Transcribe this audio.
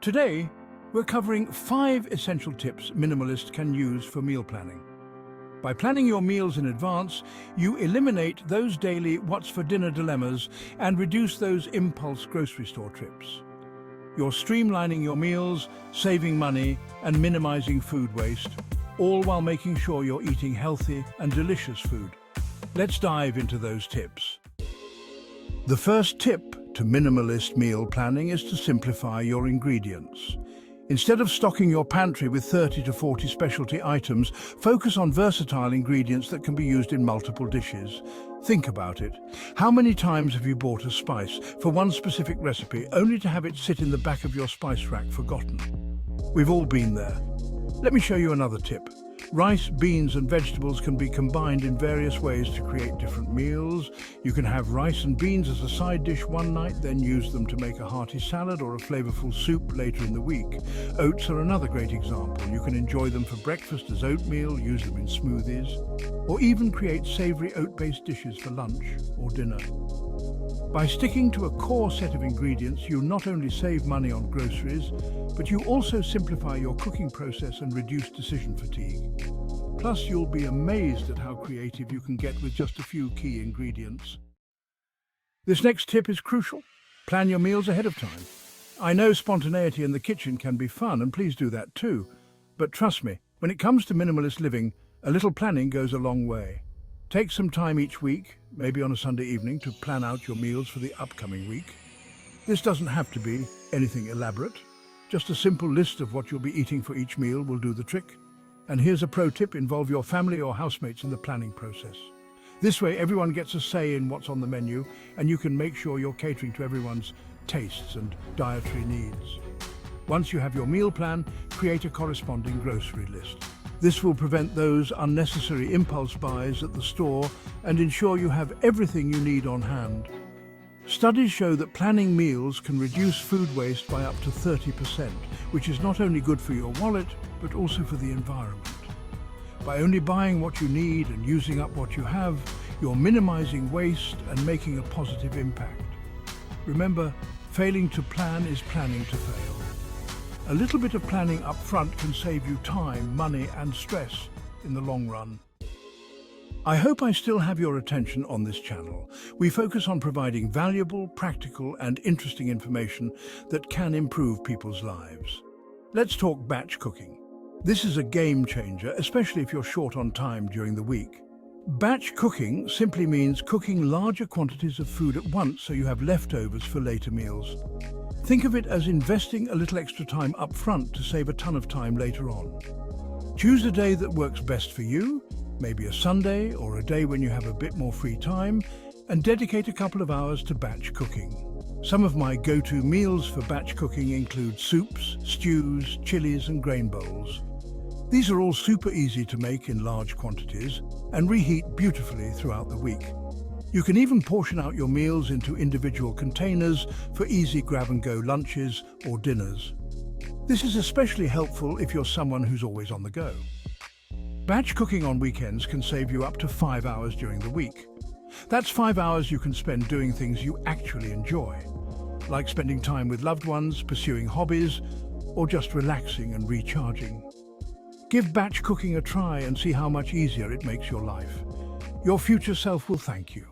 Today, we're covering 5 essential tips minimalists can use for meal planning. By planning your meals in advance, you eliminate those daily what's for dinner dilemmas and reduce those impulse grocery store trips. You're streamlining your meals, saving money, and minimizing food waste, all while making sure you're eating healthy and delicious food. Let's dive into those tips. The first tip to minimalist meal planning is to simplify your ingredients. Instead of stocking your pantry with 30 to 40 specialty items, focus on versatile ingredients that can be used in multiple dishes. Think about it. How many times have you bought a spice for one specific recipe only to have it sit in the back of your spice rack forgotten? We've all been there. Let me show you another tip. Rice, beans and vegetables can be combined in various ways to create different meals. You can have rice and beans as a side dish one night, then use them to make a hearty salad or a flavorful soup later in the week. Oats are another great example. You can enjoy them for breakfast as oatmeal, use them in smoothies, or even create savory oat-based dishes for lunch or dinner. By sticking to a core set of ingredients, you not only save money on groceries, but you also simplify your cooking process and reduce decision fatigue. Plus, you'll be amazed at how creative you can get with just a few key ingredients. This next tip is crucial. Plan your meals ahead of time. I know spontaneity in the kitchen can be fun, and please do that too. But trust me, when it comes to minimalist living, a little planning goes a long way. Take some time each week, maybe on a Sunday evening, to plan out your meals for the upcoming week. This doesn't have to be anything elaborate. Just a simple list of what you'll be eating for each meal will do the trick. And here's a pro tip: involve your family or housemates in the planning process. This way, everyone gets a say in what's on the menu, and you can make sure you're catering to everyone's tastes and dietary needs. Once you have your meal plan, create a corresponding grocery list. This will prevent those unnecessary impulse buys at the store and ensure you have everything you need on hand. Studies show that planning meals can reduce food waste by up to 30%, which is not only good for your wallet, but also for the environment. By only buying what you need and using up what you have, you're minimizing waste and making a positive impact. Remember, failing to plan is planning to fail. A little bit of planning up front can save you time, money, and stress in the long run. I hope I still have your attention on this channel. We focus on providing valuable, practical, and interesting information that can improve people's lives. Let's talk batch cooking. This is a game changer, especially if you're short on time during the week. Batch cooking simply means cooking larger quantities of food at once so you have leftovers for later meals. Think of it as investing a little extra time up front to save a ton of time later on. Choose a day that works best for you, maybe a Sunday or a day when you have a bit more free time, and dedicate a couple of hours to batch cooking. Some of my go-to meals for batch cooking include soups, stews, chilies, and grain bowls. These are all super easy to make in large quantities and reheat beautifully throughout the week. You can even portion out your meals into individual containers for easy grab-and-go lunches or dinners. This is especially helpful if you're someone who's always on the go. Batch cooking on weekends can save you up to 5 hours during the week. That's 5 hours you can spend doing things you actually enjoy, like spending time with loved ones, pursuing hobbies, or just relaxing and recharging. Give batch cooking a try and see how much easier it makes your life. Your future self will thank you.